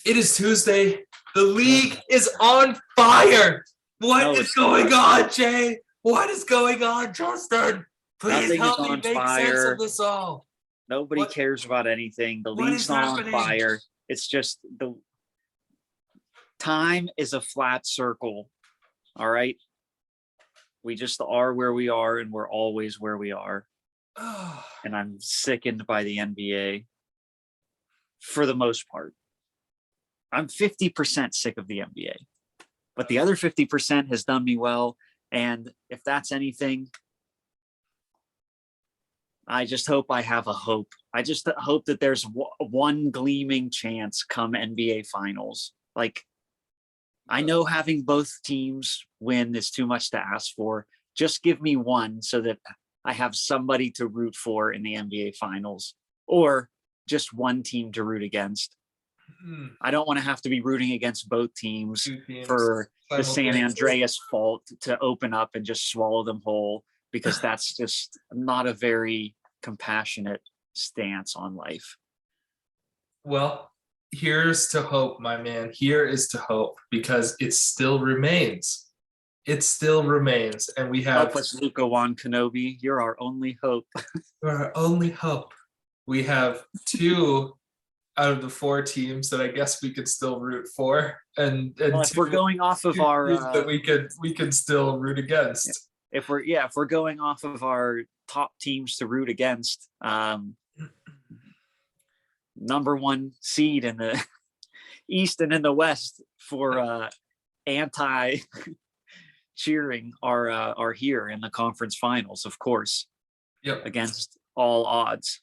It is Tuesday. The league is on fire. What is going on, Jay? What is going on, Justin? Please help me make sense of this all. Nobody cares about anything. The league's not on fire. It's just the time is a flat circle. All right. We just are where we are, and we're always where we are. And I'm sickened by the NBA for the most part. I'm 50% sick of the NBA, but the other 50% has done me well. And if that's anything, I just hope I have a hope. I just hope that there's one gleaming chance come NBA finals. Like, I know having both teams win is too much to ask for. Just give me one so that I have somebody to root for in the NBA finals, or just one team to root against. I don't want to have to be rooting against both teams for the San Andreas fault to open up and just swallow them whole, because that's just not a very compassionate stance on life. Well, here's to hope, my man. Here is to hope, because it still remains. It still remains. And we have... Help us, Luka Kenobi. You're our only hope. You're our only hope. We have 2 out of the 4 teams that I guess we could still root for, and well, if we're going off of our that we could still root against. If we're going off of our top teams to root against, number 1 seed in the East and in the West for anti cheering are here in the conference finals, of course. Yep. Against all odds.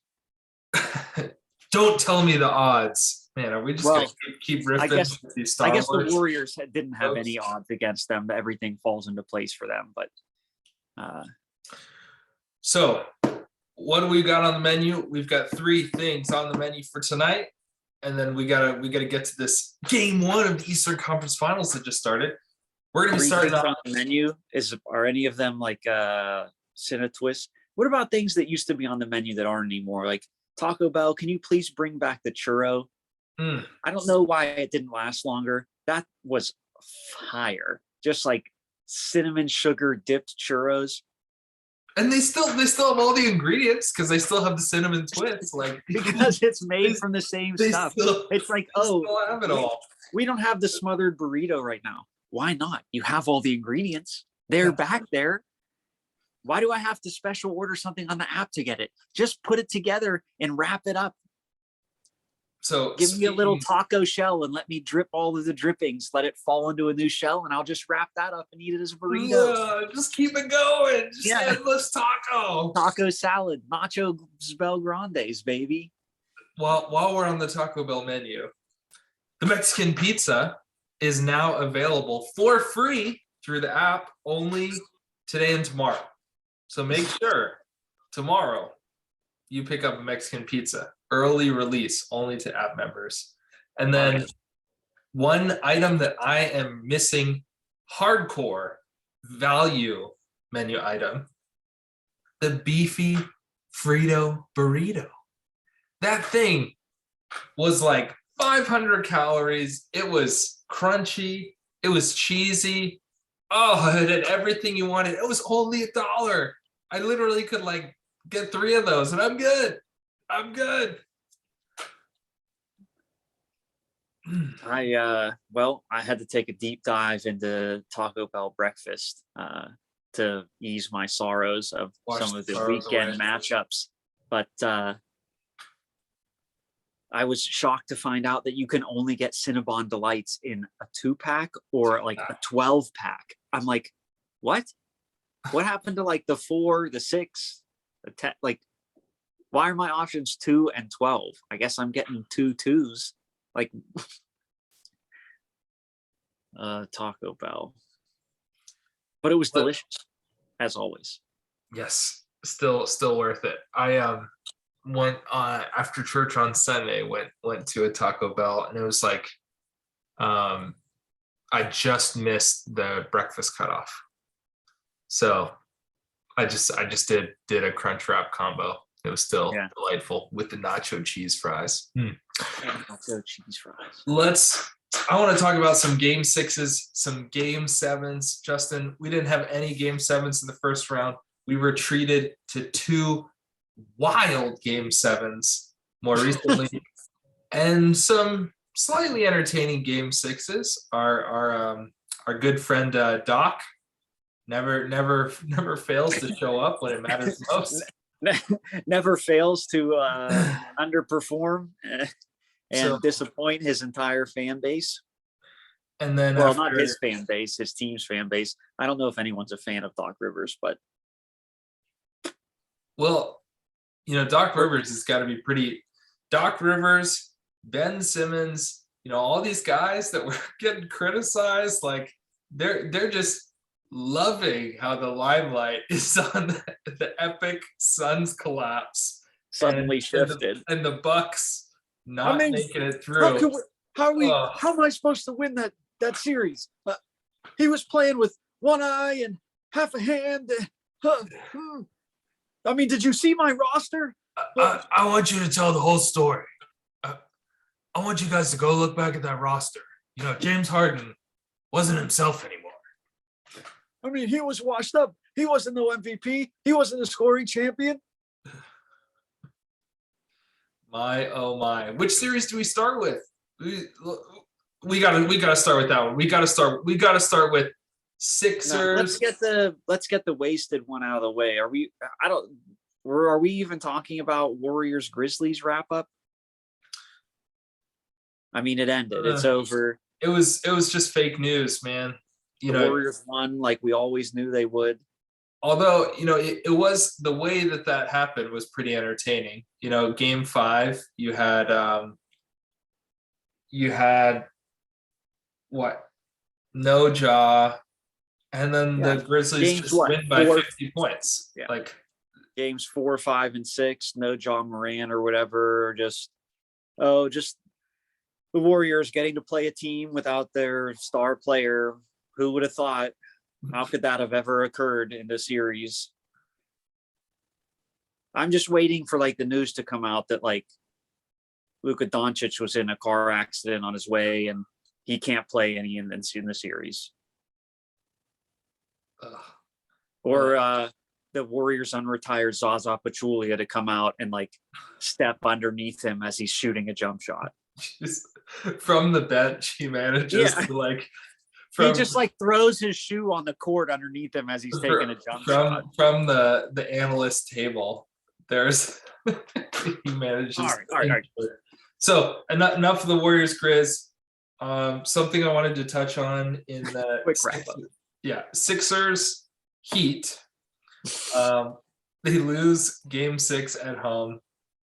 Don't tell me the odds, man. Are we just gonna keep riffing with these Star Wars? The Warriors didn't have any odds against them. Everything falls into place for them. But so, what do we got on the menu? We've got 3 things on the menu for tonight, and then we gotta get to this game 1 of the Eastern Conference Finals that just started. We're gonna be starting on the menu. Are any of them like Cine Twist? What about things that used to be on the menu that aren't anymore? Like Taco Bell, can you please bring back the churro? I don't know why it didn't last longer. That was fire. Just like cinnamon sugar dipped churros. And they still have all the ingredients, because they still have the cinnamon twist. Like, because it's made from the same stuff. It's like, have it all. We don't have the smothered burrito right now. Why not? You have all the ingredients. They're back there. Why do I have to special order something on the app to get it? Just put it together and wrap it up. So give me a little taco shell and let me drip all of the drippings. Let it fall into a new shell, and I'll just wrap that up and eat it as a burrito. Just keep it going. Just endless taco. Taco salad, nacho Belgrandes, baby. Well, while we're on the Taco Bell menu, the Mexican pizza is now available for free through the app only today and tomorrow. So make sure tomorrow you pick up a Mexican pizza. Early release only to app members. And then one item that I am missing, hardcore value menu item, the beefy Frito burrito. That thing was like 500 calories. It was crunchy. It was cheesy. Oh, it had everything you wanted. It was only $1. I literally could like get 3 of those, and I'm good. I'm good. I had to take a deep dive into Taco Bell breakfast to ease my sorrows of some of the weekend matchups. But I was shocked to find out that you can only get Cinnabon Delights in a 2-pack or like a 12-pack. I'm like, what? What happened to like the 4, the 6, the 10? Like, why are my options 2 and 12? I guess I'm getting 2 2s. Like, Taco Bell. But it was delicious, as always. Yes, still worth it. I went after church on Sunday, went to a Taco Bell, and it was like I just missed the breakfast cutoff. So I just did a crunch wrap combo, It was still Yeah. delightful with the nacho cheese fries. Nacho cheese fries. I want to talk about some game sixes, some game sevens. Justin, we didn't have any game sevens in the first round. We were treated to 2 wild game sevens more recently, and some slightly entertaining game sixes. Our good friend Doc never fails to show up when it matters most. Never fails to underperform and So, disappoint his entire fan base. and then Well, not his fan base, his team's fan base. I don't know if anyone's a fan of Doc Rivers, but well, Doc Rivers has got to be pretty. Doc Rivers, Ben Simmons, all these guys that were getting criticized, like they're just loving how the limelight is on the epic Suns collapse. suddenly shifted. And the Bucks not making it through. How am I supposed to win that series? He was playing with one eye and half a hand. I mean, did you see my roster? I want you to tell the whole story. I want you guys to go look back at that roster. James Harden wasn't himself anymore. I mean, he was washed up. He wasn't no MVP. He wasn't a scoring champion. My oh my! Which series do we start with? We gotta start with that one. We gotta start with Sixers. No, let's get the wasted one out of the way. Are we even talking about Warriors Grizzlies wrap up? I mean, it ended. It's over. It was just fake news, man. The Warriors won like we always knew they would. Although, it was the way that happened was pretty entertaining. Game 5, you had what? No Ja, and then the Grizzlies just win by 50 points. Yeah. Like games 4, 5, and 6, no Ja Morant or whatever. Just the Warriors getting to play a team without their star player. Who would have thought? How could that have ever occurred in the series? I'm just waiting for the news to come out that Luka Doncic was in a car accident on his way and he can't play any in the series. Or the Warriors unretired Zaza Pachulia to come out and step underneath him as he's shooting a jump shot. Just from the bench, he manages to he just throws his shoe on the court underneath him as he's taking a jump shot. From the analyst table, there's he manages. All right. So enough of the Warriors, Grizz. Something I wanted to touch on in the quick wrap up. Yeah, Sixers Heat. They lose Game 6 at home,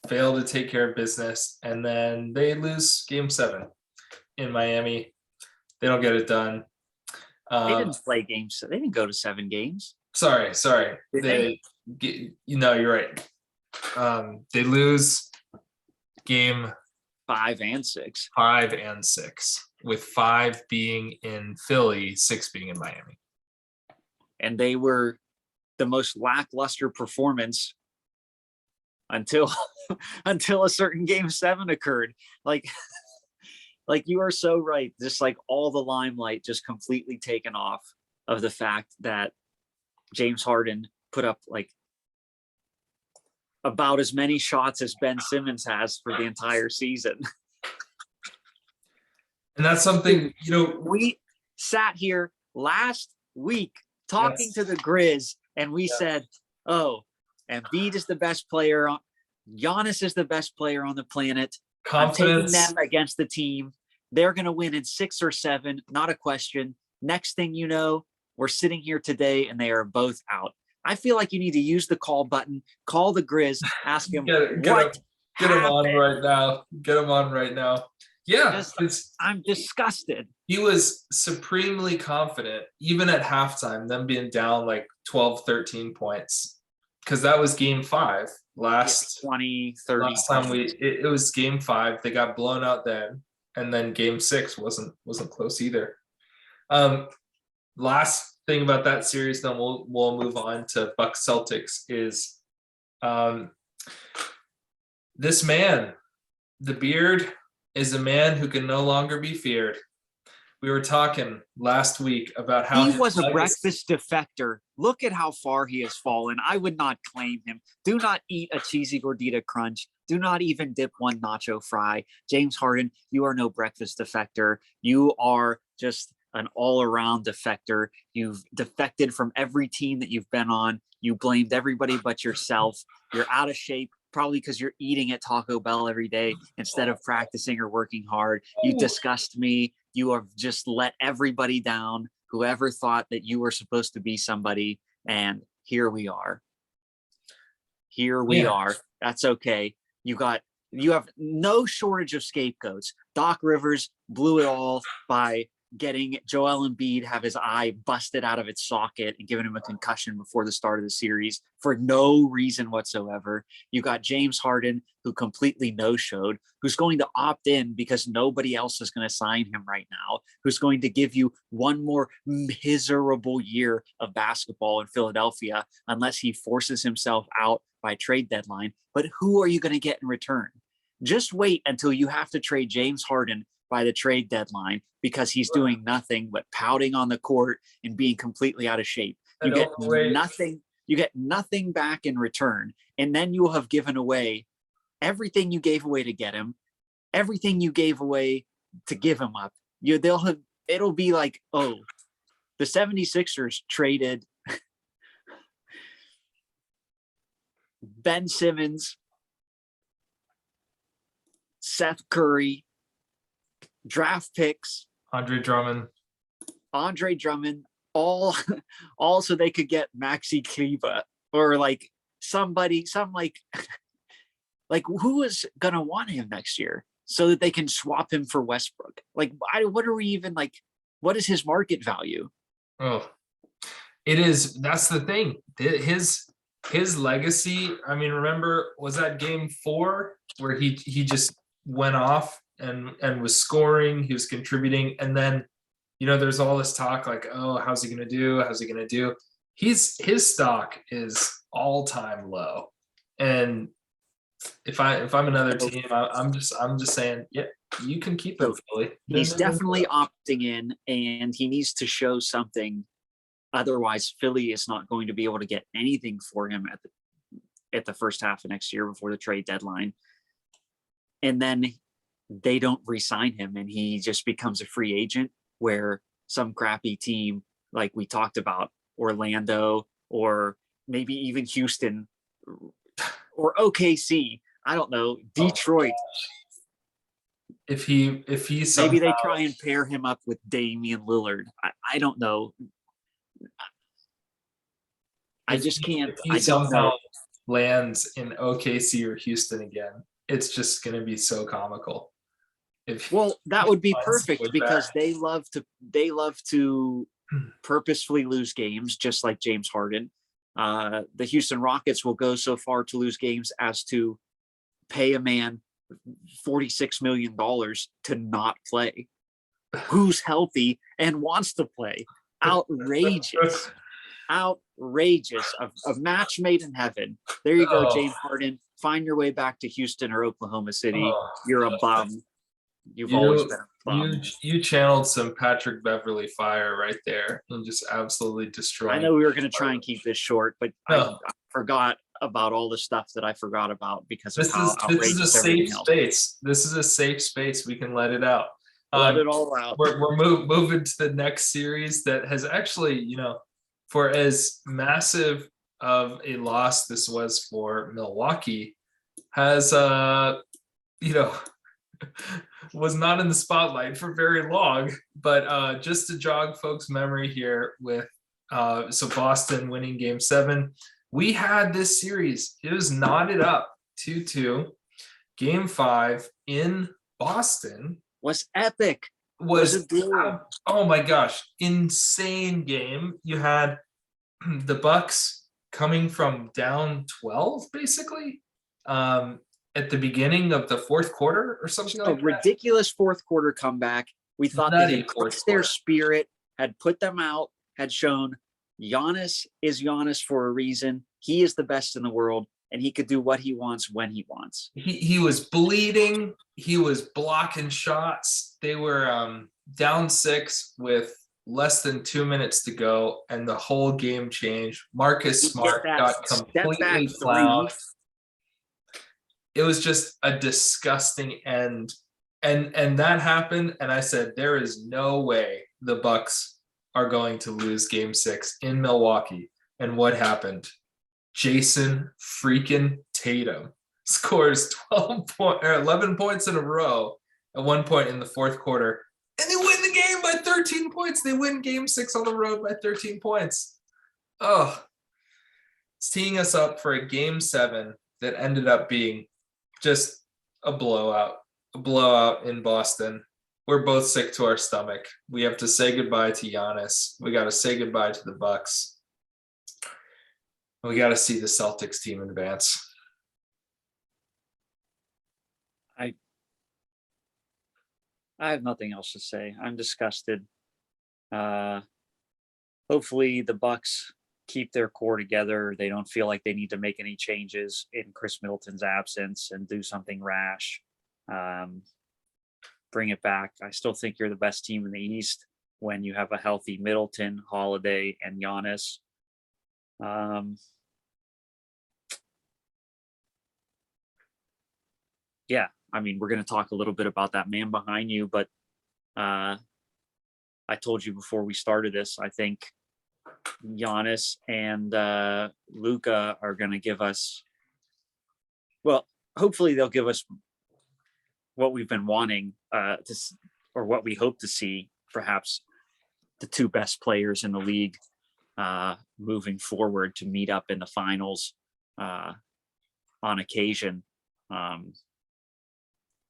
fail to take care of business, and then they lose Game 7 in Miami. They don't get it done. They didn't play games. They didn't go to 7 games. Sorry. You're right. They lose Game 5 and 6. 5 and 6, with 5 being in Philly, 6 being in Miami. And they were the most lackluster performance until a certain Game 7 occurred. You are so right. Just all the limelight just completely taken off of the fact that James Harden put up about as many shots as Ben Simmons has for the entire season. And that's something, we sat here last week talking to the Grizz and we said, Embiid is the best player. Giannis is the best player on the planet. Confidence. I'm taking them against the team. They're going to win in 6 or 7, not a question. Next thing you know, we're sitting here today and they are both out. I feel like you need to use the call button, call the Grizz, ask him get him on right now. Get him on right now. Yeah, I'm disgusted. He was supremely confident, even at halftime, them being down 12, 13 points. Because that was Game 5 last 20, 30. Last time it was Game 5. They got blown out then. And then Game 6 wasn't close either. Last thing about that series, then we'll move on to Bucks Celtics is This man, the beard, is a man who can no longer be feared. We were talking last week about how he was a breakfast defector. Look at how far he has fallen. I would not claim him. Do not eat a cheesy gordita crunch. Do not even dip one nacho fry. James Harden, you are no breakfast defector. You are just an all-around defector. You've defected from every team that you've been on. You blamed everybody but yourself. You're out of shape, probably because you're eating at Taco Bell every day instead of practicing or working hard. You disgust me. You have just let everybody down, whoever thought that you were supposed to be somebody. And here we are. Here we are. That's okay. You have no shortage of scapegoats. Doc Rivers blew it all by getting Joel Embiid have his eye busted out of its socket and giving him a concussion before the start of the series for no reason whatsoever. You got James Harden, who completely no-showed, who's going to opt in because nobody else is going to sign him right now, who's going to give you one more miserable year of basketball in Philadelphia unless he forces himself out by trade deadline. But who are you going to get in return? Just wait until you have to trade James Harden by the trade deadline because he's doing nothing but pouting on the court and being completely out of shape. You get nothing. You get nothing back in return, and then you will have given away everything you gave away to get him, everything you gave away to give him up. It'll be like, oh, the 76ers traded Ben Simmons, Seth Curry, draft picks, Andre Drummond, all so they could get Maxi Kleba or like somebody, like who is gonna want him next year so that they can swap him for Westbrook? Like, what are we even like? What is his market value? Oh, it is. That's the thing. His legacy. I mean, remember, was that game 4 where he just went off and was scoring, he was contributing, and then there's all this talk like, oh, how's he gonna do? How's he gonna do? His stock is all-time low, and if I'm another team, I'm just saying, yeah, you can keep him, Philly. He's definitely opting in, and he needs to show something. Otherwise, Philly is not going to be able to get anything for him at the first half of next year before the trade deadline. And then they don't re-sign him, and he just becomes a free agent where some crappy team, like we talked about, Orlando or maybe even Houston or OKC, I don't know, Detroit. If he somehow, maybe they try and pair him up with Damian Lillard. I don't know. I just can't. If he somehow lands in OKC or Houston again, it's just going to be so comical. That would be perfect because they love to purposefully lose games, just like James Harden. The Houston Rockets will go so far to lose games as to pay a man $46 million to not play, who's healthy and wants to play. Outrageous. Outrageous. A match made in heaven. There you go, James Harden. Find your way back to Houston or Oklahoma City. You're a bum. You've always been a bum. You channeled some Patrick Beverly fire right there and just absolutely destroyed. I know we were going to try and keep this short, but I forgot about all the stuff that I forgot about because of how outrageous this is a safe else. space. This is a safe space. We can let it out. Let it all out. We're moving to the next series that has actually, for as massive of a loss this was for Milwaukee, has was not in the spotlight for very long. But just to jog folks' memory here with so Boston winning game 7. We had this series. It was knotted up 2-2. Game 5 in Boston was epic. Oh my gosh, insane game. You had the Bucks coming from down 12 basically at the beginning of the fourth quarter or something like that. A ridiculous fourth quarter comeback. We thought they had crushed their spirit, had put them out, had shown Giannis is Giannis for a reason. He is the best in the world. and he could do what he wants when he wants. He was bleeding. He was blocking shots. They were down 6 with less than 2 minutes to go, and the whole game changed. Marcus Smart got completely fouled. It was just a disgusting end. And that happened, and I said, there is no way the Bucks are going to lose game 6 in Milwaukee. And what happened? Jason freaking Tatum scores 11 points in a row at one point in the fourth quarter, and they win the game by 13 points. They win game 6 on the road by 13 points. Oh, it's teeing us up for a game 7 that ended up being just a blowout in Boston. We're both sick to our stomach. We have to say goodbye to Giannis. We got to say goodbye to the Bucks. We got to see the Celtics team advance. I have nothing else to say. I'm disgusted. Hopefully the Bucks keep their core together. They don't feel like they need to make any changes in Chris Middleton's absence and do something rash. Bring it back. I still think you're the best team in the East when you have a healthy Middleton, Holiday, and Giannis. Yeah, I mean, we're going to talk a little bit about that man behind you, but I told you before we started this, I think Giannis and Luka are going to give us, well, hopefully they'll give us what we've been wanting or what we hope to see, perhaps the 2 best players in the league moving forward to meet up in the finals on occasion.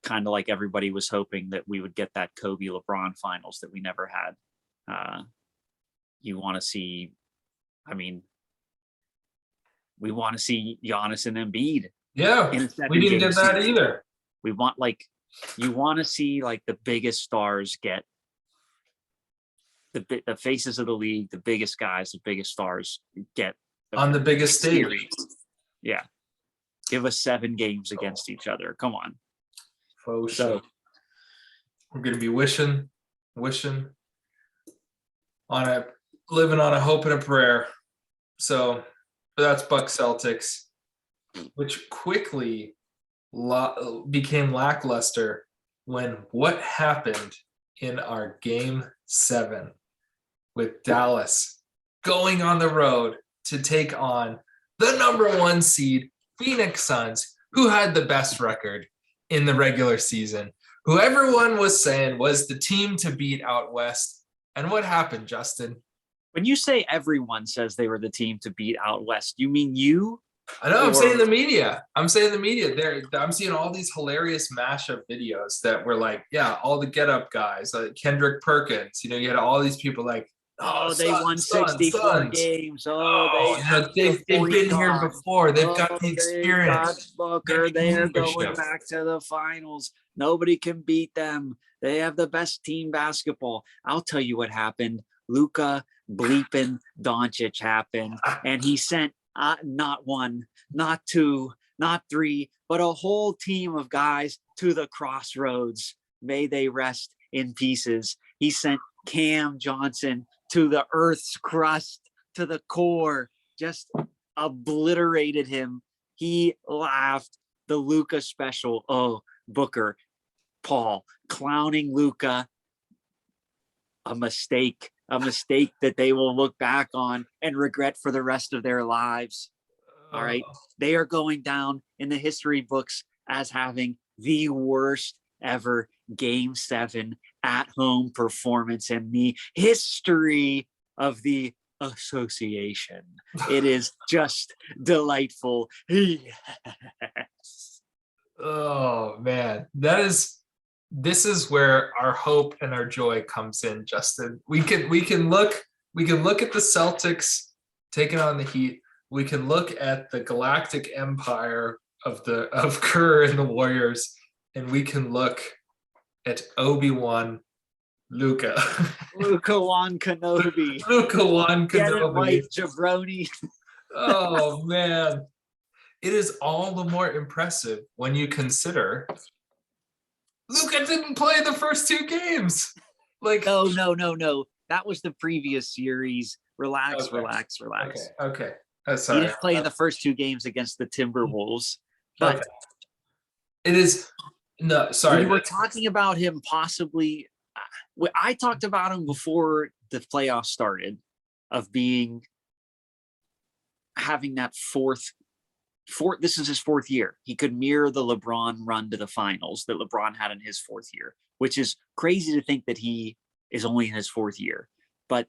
Kind of like everybody was hoping that we would get that Kobe LeBron finals that we never had. You want to see, I mean, we want to see Giannis and Embiid. Yeah, we didn't get that either. We want, like, you want to see like the biggest stars get the faces of the league, the biggest guys, the biggest stars get on the biggest stage. Yeah. Give us 7 games against each other. Come on. So we're going to be wishing on a, living on a hope and a prayer. So that's Bucks Celtics, which quickly became lackluster when what happened in our game 7 with Dallas going on the road to take on the number 1 seed Phoenix Suns, who had the best record in the regular season, who everyone was saying was the team to beat out West. And what happened, Justin? When you say everyone says they were the team to beat out West, you mean you? I know, I'm saying the media. I'm seeing all these hilarious mashup videos that were like, yeah, all the get up guys, like Kendrick Perkins, you had all these people like, they won 64 games. They've been here before. They've got the experience. Booker, they're going back to the finals. Nobody can beat them. They have the best team basketball. I'll tell you what happened. Luka bleeping Doncic happened, and he sent not 1, not 2, not 3, but a whole team of guys to the crossroads. May they rest in pieces. He sent Cam Johnson to the earth's crust, to the core, just obliterated him. He laughed. The Luka special. Oh, Booker, Paul, clowning Luka. A mistake that they will look back on and regret for the rest of their lives. All right. They are going down in the history books as having the worst ever game 7 at home performance in the history of the association. It is just delightful. Yes. Oh man, this is where our hope and our joy comes in, Justin. We can look at the Celtics taking on the Heat. We can look at the galactic empire of Kerr and the Warriors, and we can look at Obi-Wan Luka. Luka Wan Kenobi. Luka Wan Kenobi. Get it right, jabroni. Oh man. it is all the more impressive when you consider Luka didn't play the first 2 games. Like, no. That was the previous series. Relax. Okay. He Sorry. didn't play in the first 2 games against the Timberwolves. But Okay. It is no, sorry. we were talking about him possibly. I talked about him before the playoffs started, of having that fourth. This is his 4th year. He could mirror the LeBron run to the finals that LeBron had in his 4th year, which is crazy to think that he is only in his 4th year. But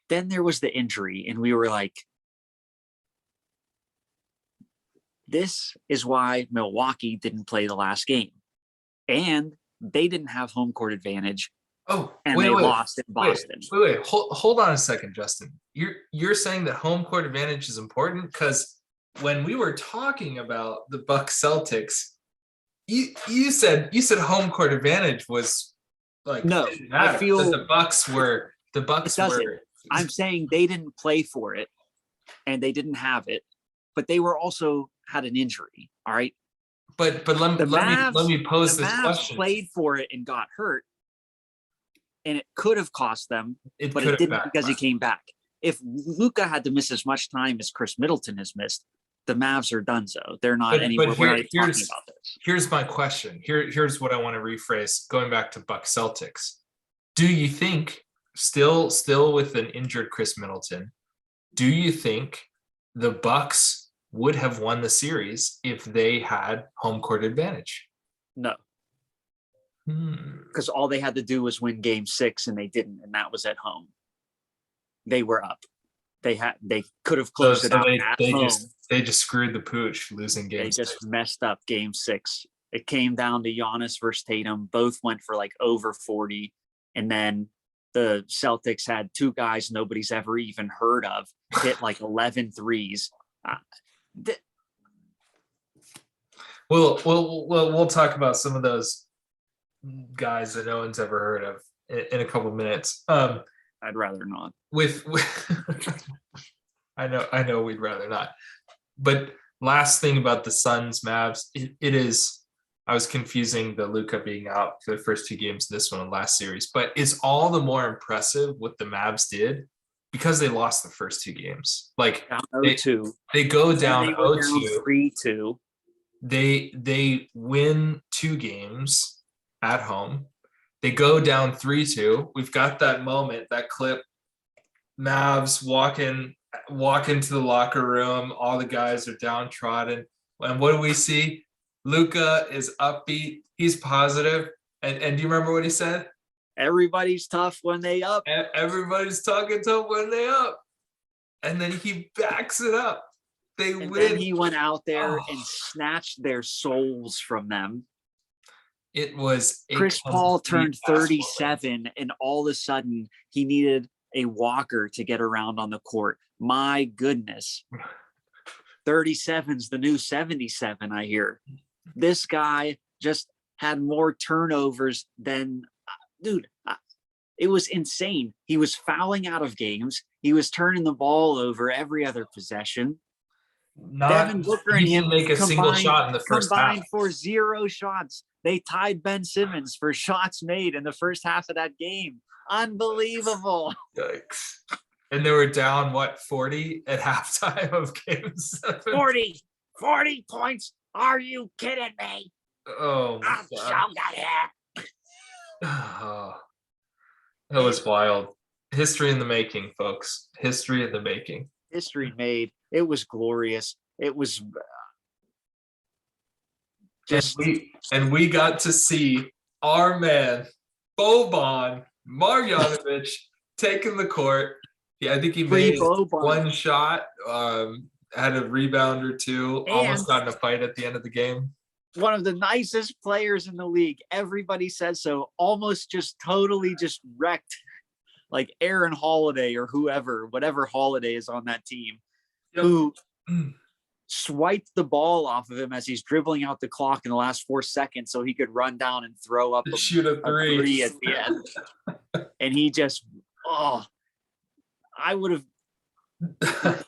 then there was the injury, and we were like, this is why Milwaukee didn't play the last game. And they didn't have home court advantage. And they lost in Boston. Wait. Hold on a second, Justin. You're saying that home court advantage is important? Because when we were talking about the Bucks Celtics, you said home court advantage was like no. I feel the Bucks were. I'm saying they didn't play for it, and they didn't have it, but they were also had an injury. All right. But let me pose this question. Played for it and got hurt, and it could have cost them, but it didn't because he came back. If Luka had to miss as much time as Chris Middleton has missed, the Mavs are donezo. They're not anymore. We're not talking about this. Here's my question. Here's what I want to rephrase. Going back to Bucks Celtics, do you think still with an injured Chris Middleton, do you think the Bucks would have won the series if they had home court advantage? No. Because all they had to do was win game 6, and they didn't, and that was at home. They were up. They could have closed it out at home. They just screwed the pooch losing game 6. They just messed up game 6. It came down to Giannis versus Tatum. Both went for like over 40, and then the Celtics had 2 guys nobody's ever even heard of hit like 11 threes. We'll talk about some of those guys that no one's ever heard of in a couple minutes. I'd rather not. With I know we'd rather not. But last thing about the Suns Mavs, it is, I was confusing the Luka being out for the first 2 games of this one and last series, but it's all the more impressive what the Mavs did because they lost the first 2 games. Like they go down 0-2. 3-2. They win 2 games at home. They go down 3-2. We've got that moment, that clip. Mavs walk into the locker room. All the guys are downtrodden. And what do we see? Luka is upbeat. He's positive. And do you remember what he said? Everybody's tough when they up. Everybody's talking tough when they up. And then he backs it up. They win. Then he went out there and snatched their souls from them. It was Chris Paul turned 37, and all of a sudden he needed a walker to get around on the court. My goodness. 37's the new 77, I hear. This guy just had more turnovers than dude. It was insane. He was fouling out of games. He was turning the ball over every other possession. Devin Booker and him make a single shot in the first half. For 0 shots. They tied Ben Simmons for shots made in the first half of that game. Unbelievable. Yikes. And they were down, 40 at halftime of game 7? 40 points. Are you kidding me? Oh, my I'm God. so good. Oh, that was wild. History in the making, folks. History in the making. History made. It was glorious. It was just. And we got to see our man, Boban Marjanovic, taking the court. I think he made one shot, had a rebound or 2, almost got in a fight at the end of the game. One of the nicest players in the league. Everybody says so. Almost just totally just wrecked, like Aaron Holiday or whatever Holiday is on that team, who swiped the ball off of him as he's dribbling out the clock in the last 4 seconds so he could run down and throw up shoot a 3 at the end. And he just, I would have.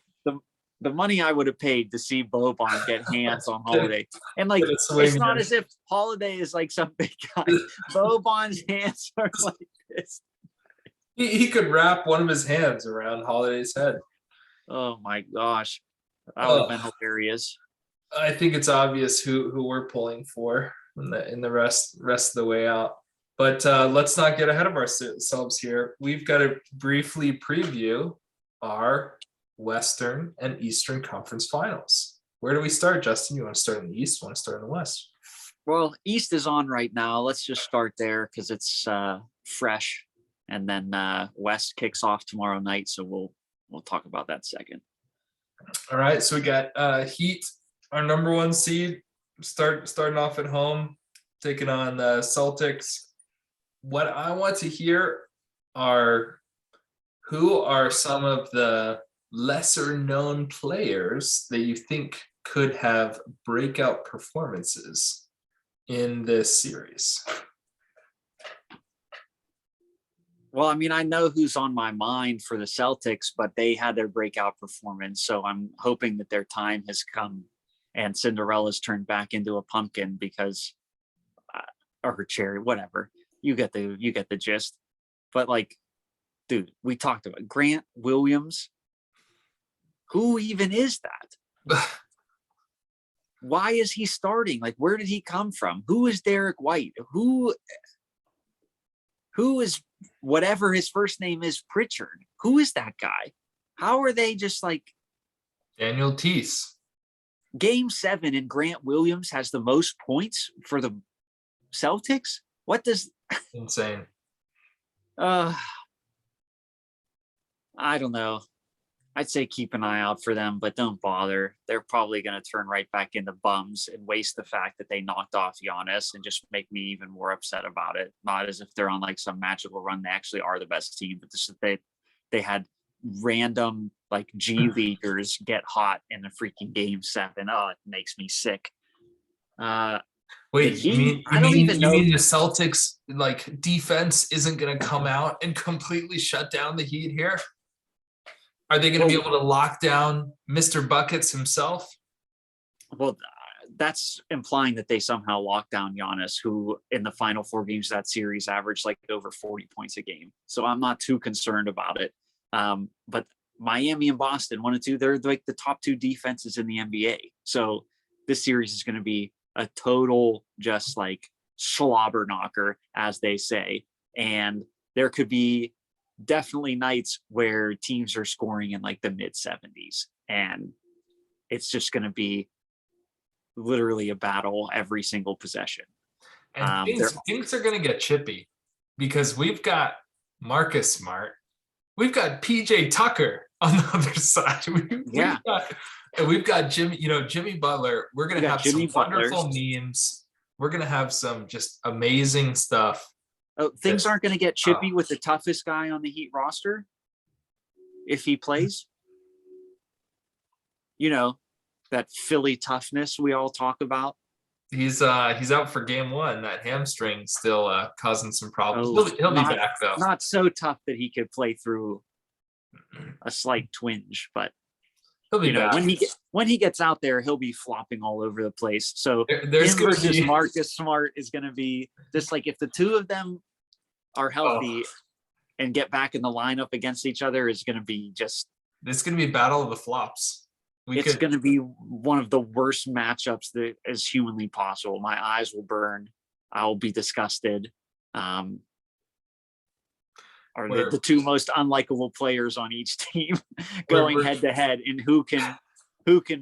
the money I would have paid to see Boban get hands on Holiday. And like, Get a swing it's not here. as if Holiday is like some big guy. Boban's hands are like this. He could wrap one of his hands around Holiday's head. Oh my gosh. That would have been hilarious. I think it's obvious who we're pulling for in the rest of the way out. But let's not get ahead of ourselves here. We've got to briefly preview our Western and Eastern Conference Finals. Where do we start, Justin? You want to start in the East? Want to start in the West? Well, East is on right now. Let's just start there because it's fresh, and then West kicks off tomorrow night. So we'll talk about that second. All right. So we got Heat, our number 1 seed, starting off at home, taking on the Celtics. What I want to hear are who are some of the lesser known players that you think could have breakout performances in this series. Well, I mean, I know who's on my mind for the Celtics, but they had their breakout performance. So I'm hoping that their time has come and Cinderella's turned back into a pumpkin because, or her cherry, whatever. You get the gist. But like, dude, we talked about Grant Williams. Who even is that? Why is he starting? Like, where did he come from? Who is Derek White? Who is whatever his first name is, Pritchard? Who is that guy? How are they just like Daniel Teese? Game 7 and Grant Williams has the most points for the Celtics? What does Insane. I don't know. I'd say keep an eye out for them, but don't bother. They're probably going to turn right back into bums and waste the fact that they knocked off Giannis and just make me even more upset about it. Not as if they're on like some magical run. They actually are the best team, but this is they had random like G leaguers get hot in the freaking Game 7. Oh, it makes me sick. Wait, you mean the Celtics like defense isn't going to come out and completely shut down the Heat here? Are they going to be able to lock down Mr. Buckets himself? Well, that's implying that they somehow locked down Giannis, who in the final 4 games of that series averaged like over 40 points a game. So I'm not too concerned about it. But Miami and Boston, 1 and 2, they're like the top 2 defenses in the NBA. So this series is going to be a total just like slobber knocker, as they say. And there could be definitely nights where teams are scoring in like the mid 70s, and it's just going to be literally a battle every single possession. And things are going to get chippy because we've got Marcus Smart, we've got PJ Tucker on the other side. We've got Jimmy Butler. We're going to have some wonderful memes. We're going to have some just amazing stuff. Oh, things aren't going to get chippy with the toughest guy on the Heat roster if he plays. You know, that Philly toughness we all talk about. He's out for Game 1. That hamstring still causing some problems. He'll be back though. Not so tough that he could play through a slight twinge, but he'll be back. When he gets out there, he'll be flopping all over the place. So there's him versus Marcus Smart is going to be just like if the two of them are healthy and get back in the lineup against each other is going to be just. It's going to be battle of the flops. It's going to be one of the worst matchups that is humanly possible. My eyes will burn. I'll be disgusted. Are the 2 most unlikable players on each team going head to head, and who can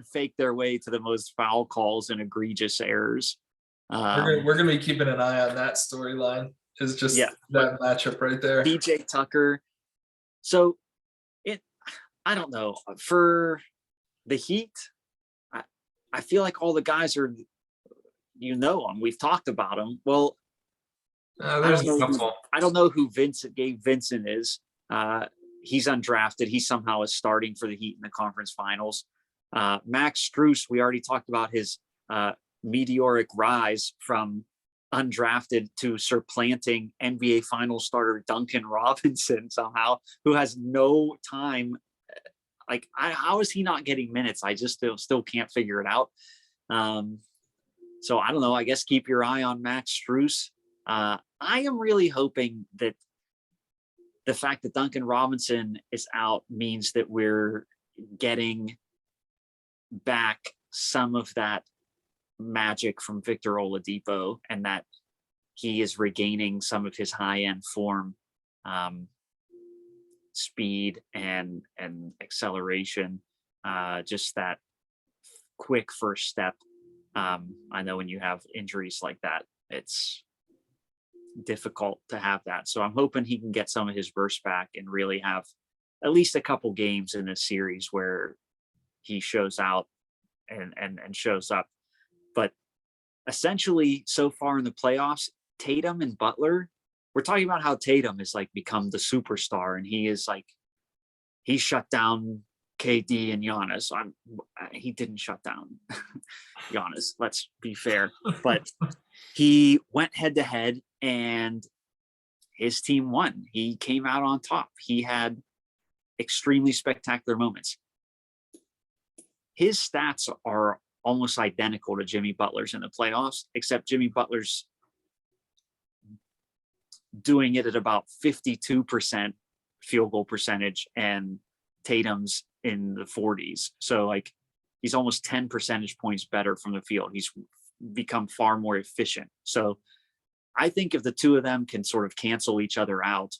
fake their way to the most foul calls and egregious errors. We're going to be keeping an eye on that storyline. Is just that matchup right there. PJ Tucker. So I don't know, for the Heat, I feel like all the guys are, them. We've talked about them. Well, there's a couple. I don't know who Gabe Vincent is. He's undrafted. He somehow is starting for the Heat in the conference finals. Max Strus, we already talked about his meteoric rise from undrafted to supplanting NBA final starter Duncan Robinson somehow, who has no time Like, how is he not getting minutes? I just still can't figure it out. So I don't know. I guess keep your eye on Max Strus. I am really hoping that the fact that Duncan Robinson is out means that we're getting back some of that magic from Victor Oladipo, and that he is regaining some of his high-end form, speed and acceleration, just that quick first step. I know when you have injuries like that, it's difficult to have that. So I'm hoping he can get some of his burst back and really have at least a couple games in this series where he shows out and shows up. But essentially, so far in the playoffs, Tatum and Butler, we're talking about how Tatum has like become the superstar, and he shut down KD and Giannis. He didn't shut down Giannis, let's be fair, but he went head to head and his team won. He came out on top. He had extremely spectacular moments. His stats are almost identical to Jimmy Butler's in the playoffs, except Jimmy Butler's doing it at about 52% field goal percentage and Tatum's in the 40s. So like he's almost 10 percentage points better from the field. He's become far more efficient. So I think if the two of them can sort of cancel each other out,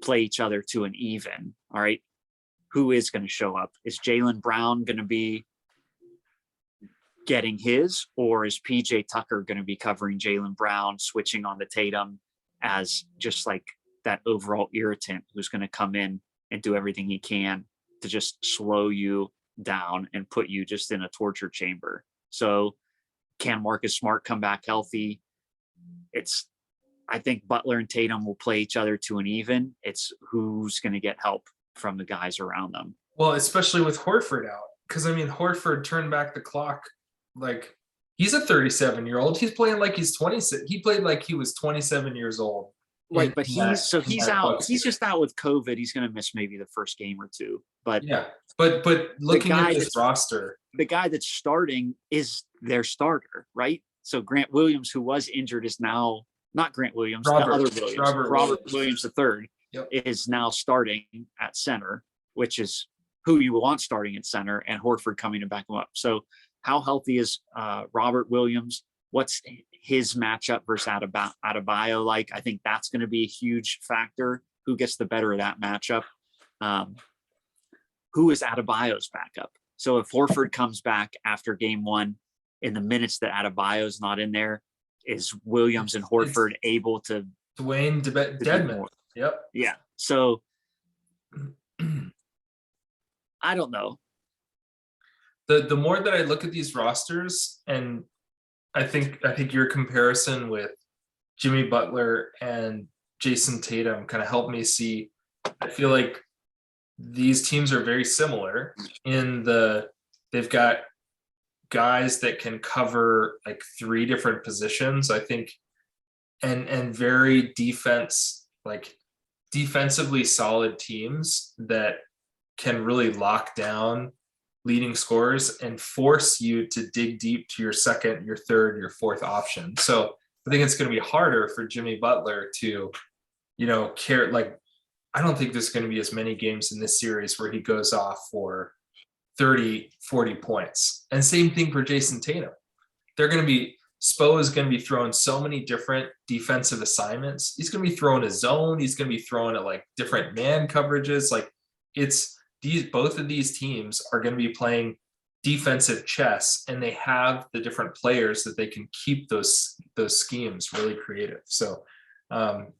play each other to an even, all right, who is going to show up? Is Jaylen Brown going to be getting his, or is PJ Tucker going to be covering Jaylen Brown, switching on the Tatum as just like that overall irritant who's going to come in and do everything he can to just slow you down and put you just in a torture chamber? So can Marcus Smart come back healthy? I think Butler and Tatum will play each other to an even. It's who's going to get help from the guys around them. Well, especially with Horford out. Because, I mean, Horford turned back the clock. Like, he's a 37-year-old. He's playing like he's 26. He played like he was 27 years old. Right, but he's out. He's just out with COVID. He's going to miss maybe the first game or two. But yeah, but looking at this roster, the guy that's starting is their starter, right? So Grant Williams, who was injured, is now not Grant Williams, the other Williams, Robert Williams III, yep, is now starting at center, which is who you want starting at center, and Horford coming to back him up. So how healthy is Robert Williams? What's his matchup versus Adebayo like? I think that's going to be a huge factor. Who gets the better of that matchup? Who is Adebayo's backup? So if Horford comes back after game one, in the minutes that Adebayo's not in there, is Williams and Horford able to Dwayne Dedmon? Yep. Yeah. So I don't know. The more that I look at these rosters, and I think your comparison with Jimmy Butler and Jason Tatum kind of helped me see. I feel like these teams are very similar in they've got guys that can cover like three different positions, I think, and very defensively solid teams that can really lock down leading scorers and force you to dig deep to your second, your third, your fourth option. So I think it's going to be harder for Jimmy Butler to, care. Like, I don't think there's going to be as many games in this series where he goes off for 30, 40 points. And same thing for Jason Tatum. Spo is going to be throwing so many different defensive assignments. He's going to be throwing a zone. He's going to be throwing at like different man coverages. Like, both of these teams are going to be playing defensive chess, and they have the different players that they can keep those schemes really creative. So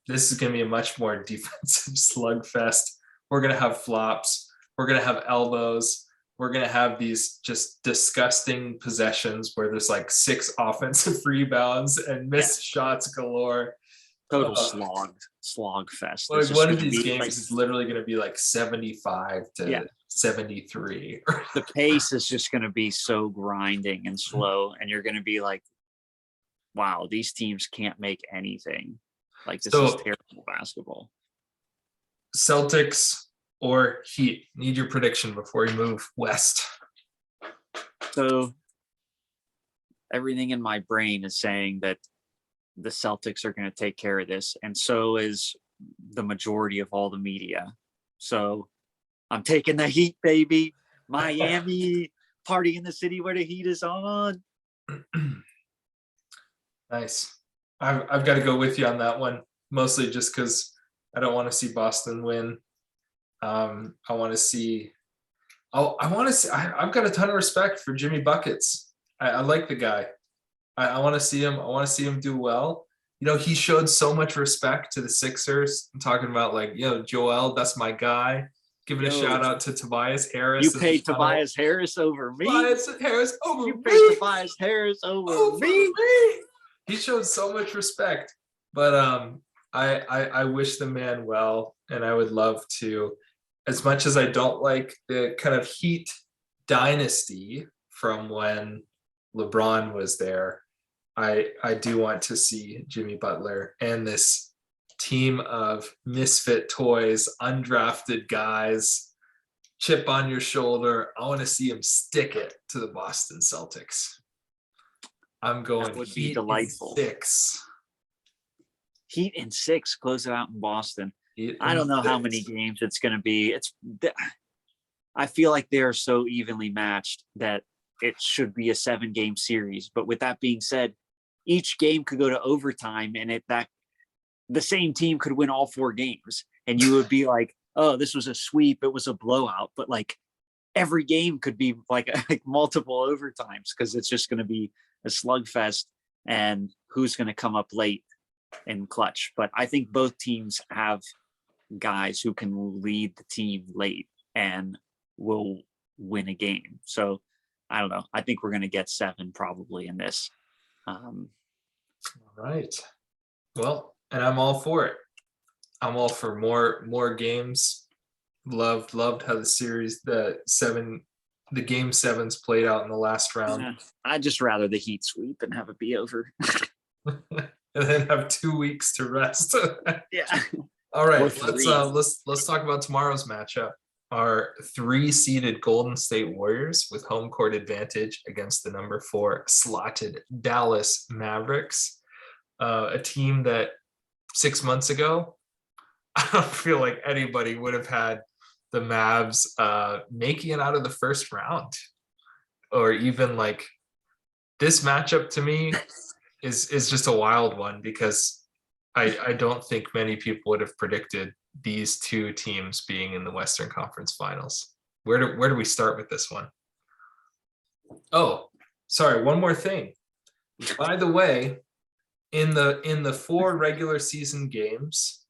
this is going to be a much more defensive slugfest. We're going to have flops. We're going to have elbows. We're going to have these just disgusting possessions where there's like 6 offensive rebounds and missed shots galore. Total slog fest. Like, one of these games is literally going to be like 75 to 73. The pace is just going to be so grinding and slow, and you're going to be like, wow, these teams can't make anything. Like, this is terrible basketball. Celtics or Heat? Need your prediction before we move west. So everything in my brain is saying that the Celtics are going to take care of this, and so is the majority of all the media. So I'm taking the Heat, baby. Miami, party in the city where the heat is on. Nice. I've got to go with you on that one, mostly just because I don't want to see Boston win. I want to see. I want to see. I've got a ton of respect for Jimmy Buckets. I like the guy. I want to see him. I want to see him do well. You know, he showed so much respect to the Sixers. I'm talking about like, Joel, that's my guy. Giving a shout out to Tobias Harris. You paid Tobias Harris over me. Tobias Harris over you me. paid Tobias Harris over me. He showed so much respect. But I wish the man well, and I would love to, as much as I don't like the kind of Heat dynasty from when LeBron was there, I do want to see Jimmy Butler and this team of misfit toys, undrafted guys, chip on your shoulder. I want to see him stick it to the Boston Celtics. I'm going That would Heat be delightful. 6. Heat in 6, close it out in Boston. Heat I don't know 6. how many games it's going to be. I feel like they're so evenly matched that it should be a 7-game series. But with that being said, each game could go to overtime, and the same team could win all 4 games, and you would be like, oh, this was a sweep, it was a blowout. But like every game could be like multiple overtimes, because it's just going to be a slugfest, and who's going to come up late in clutch. But I think both teams have guys who can lead the team late and will win a game. So I don't know. I think we're going to get 7 probably in this. All right. Well, and I'm all for it. I'm all for more games. Loved how the game 7s played out in the last round. I'd just rather the Heat sweep and have it be over. And then have 2 weeks to rest. Yeah. All right. Let's talk about tomorrow's matchup. Our 3-seeded Golden State Warriors with home court advantage against the number 4 slotted Dallas Mavericks, a team that 6 months ago, I don't feel like anybody would have had the Mavs making it out of the first round, or even like this matchup to me is just a wild one, because I don't think many people would have predicted these 2 teams being in the Western Conference Finals. Where do we start with this one? Oh, sorry, one more thing. By the way, in the 4 regular season games,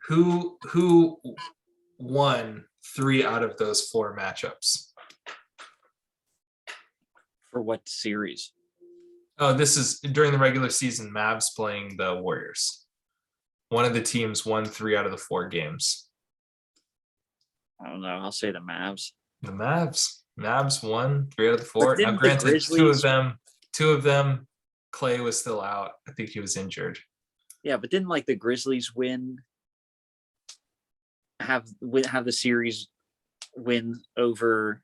who won 3 out of those 4 matchups? For what series? Oh, this is during the regular season, Mavs playing the Warriors. One of the teams won 3 out of the 4 games. I don't know. I'll say the Mavs. The Mavs won 3 out of the 4. Now, the granted, Grizzlies- two of them, Clay was still out. I think he was injured. Yeah, but didn't like the Grizzlies have the series win over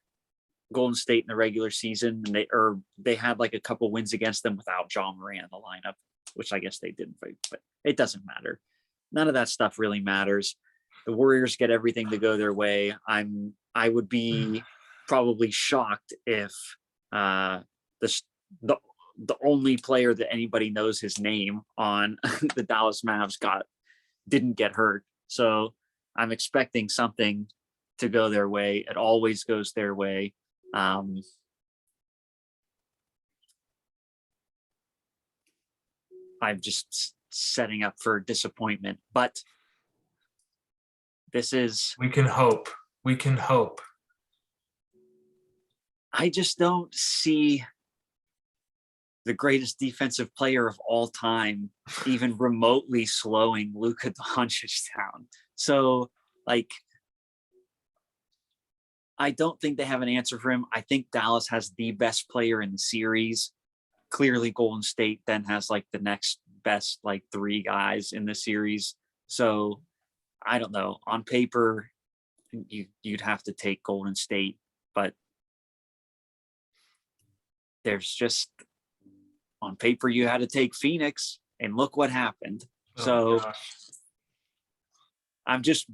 Golden State in the regular season, and they had like a couple wins against them without John Moran in the lineup, which I guess they didn't, but it doesn't matter. None of that stuff really matters. The Warriors get everything to go their way. I would be probably shocked if the only player that anybody knows his name on the Dallas Mavs didn't get hurt. So I'm expecting something to go their way. It always goes their way. I'm just setting up for disappointment, but we can hope. I just don't see the greatest defensive player of all time even remotely slowing Luka Doncic down. So, I don't think they have an answer for him. I think Dallas has the best player in the series. Clearly, Golden State then has the next best 3 guys in the series. So, I don't know. On paper, you'd have to take Golden State, but there's just on paper you had to take Phoenix, and look what happened. Oh So gosh. I'm just,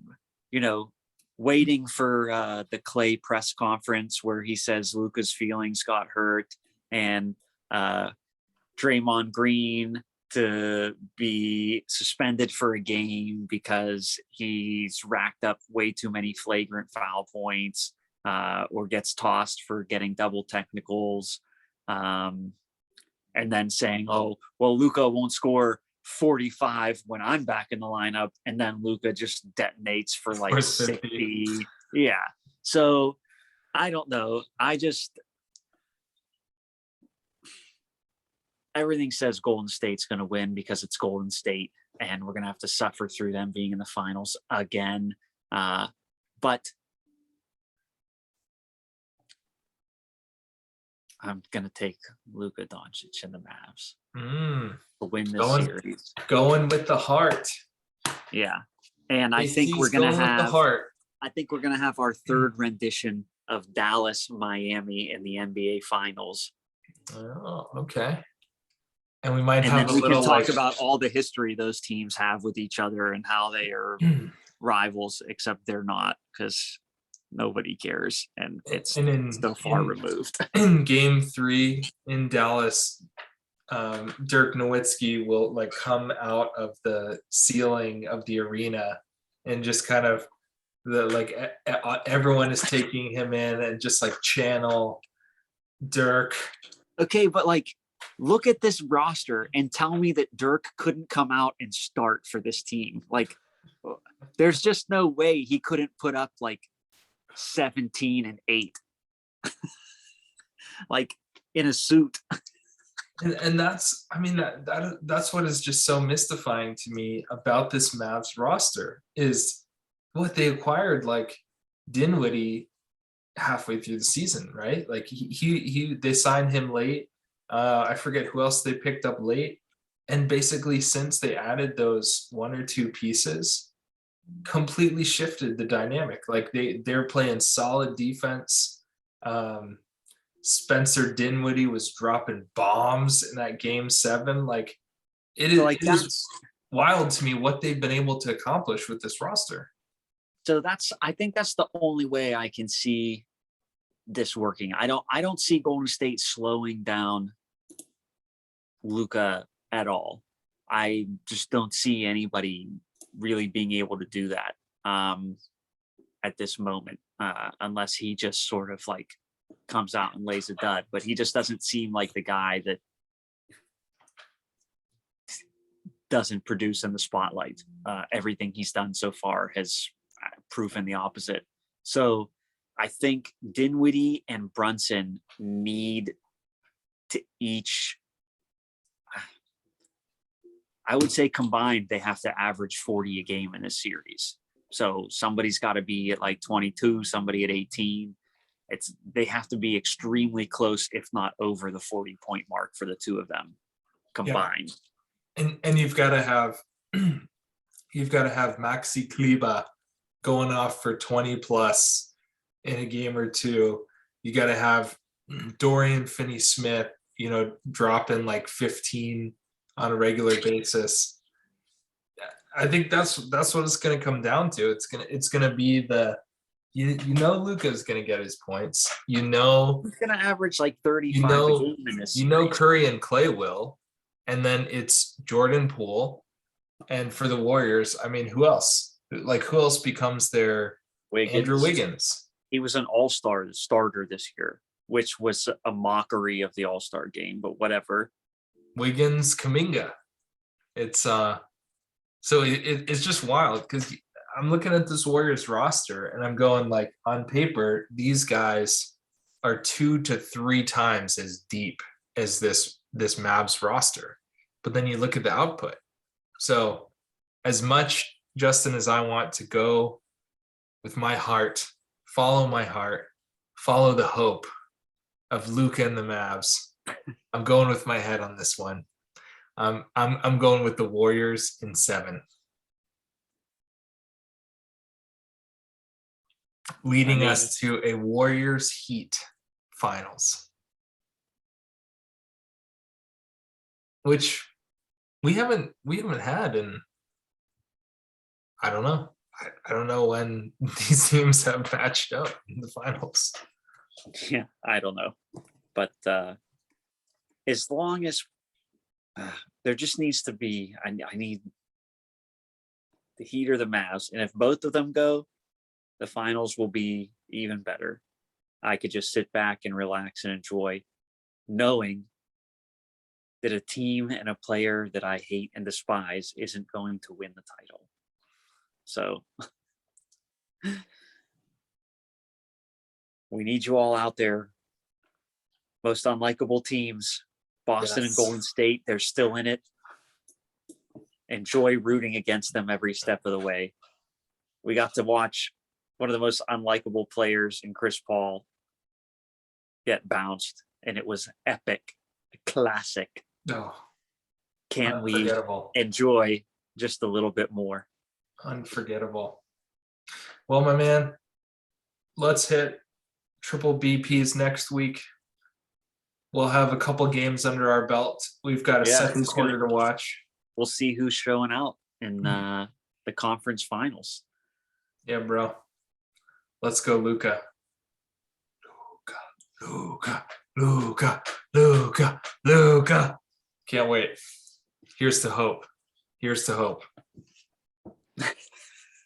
waiting for the Clay press conference where he says Luka's feelings got hurt and Draymond Green to be suspended for a game because he's racked up way too many flagrant foul points or gets tossed for getting double technicals. And then saying, oh, well, Luka won't score 45 when I'm back in the lineup. And then Luka just detonates for like 60. Yeah. So I don't know. Everything says Golden State's going to win because it's Golden State, and we're going to have to suffer through them being in the finals again. But I'm going to take Luka Doncic and the Mavs to win this series. Going with the heart. Yeah. And I think we're going to have our third rendition of Dallas, Miami in the NBA finals. Oh, okay. And we might and have then we can talk about all the history those teams have with each other and how they are rivals, except they're not, because nobody cares, and it's so far removed. In Game 3 in Dallas, Dirk Nowitzki will like come out of the ceiling of the arena and just kind of everyone is taking him in and just like channel Dirk. Okay, but like, look at this roster and tell me that Dirk couldn't come out and start for this team. Like, there's just no way he couldn't put up like 17 and 8 like in a suit. And that's, I mean, that's what is just so mystifying to me about this Mavs roster is what they acquired, like Dinwiddie halfway through the season, right? Like they signed him late. I forget who else they picked up late. And basically since they added those one or two pieces, completely shifted the dynamic. Like they're playing solid defense. Spencer Dinwiddie was dropping bombs in that Game 7. Like it is wild to me what they've been able to accomplish with this roster. So I think that's the only way I can see this working. I don't see Golden State slowing down Luka at all. I just don't see anybody really being able to do that at this moment, unless he just sort of like comes out and lays a dud. But he just doesn't seem like the guy that doesn't produce in the spotlight. Everything he's done so far has proven the opposite. So I think Dinwiddie and Brunson need to each, I would say combined, they have to average 40 a game in this series. So somebody's got to be at like 22, somebody at 18. They have to be extremely close, if not over the 40-point mark for the two of them combined. Yeah. And you've got to have Maxi Kleber going off for 20 plus in a game or two. You got to have Dorian Finney-Smith, dropping like 15 on a regular basis. I think that's what it's going to come down to. It's going to be Luka's going to get his points. He's going to average like 35 a game in this series. Curry and Clay will. And then it's Jordan Poole. And for the Warriors, I mean, who else? Like, who else becomes their Andrew Wiggins? He was an all-star starter this year, which was a mockery of the all-star game, but whatever. Wiggins, Kuminga. It's it's just wild because I'm looking at this Warriors roster and I'm going like, on paper, these guys are 2 to 3 times as deep as this Mavs roster. But then you look at the output. So as much, Justin, as I want to go with my heart, follow the hope of Luka and the Mavs, I'm going with my head on this one. I'm going with the Warriors in 7. leading I mean, us to a Warriors Heat finals, which we haven't had in, I don't know. I don't know when these teams have matched up in the finals. yeah, I don't know. But as long as there just needs to be, I need the Heat or the Mavs. And if both of them go, the finals will be even better. I could just sit back and relax and enjoy knowing that a team and a player that I hate and despise isn't going to win the title. So we need you all out there. Most unlikable teams, Boston and Golden State, they're still in it. Enjoy rooting against them every step of the way. We got to watch one of the most unlikable players in Chris Paul get bounced, and it was epic, classic. No. Can we enjoy just a little bit more? Unforgettable. Well, my man, let's hit triple BPs next week. We'll have a couple games under our belt. We've got a second quarter to watch. We'll see who's showing out in the conference finals. Yeah, bro. Let's go, Luka. Luka, Luka, Luka, Luka. Can't wait. Here's to hope. Here's to hope.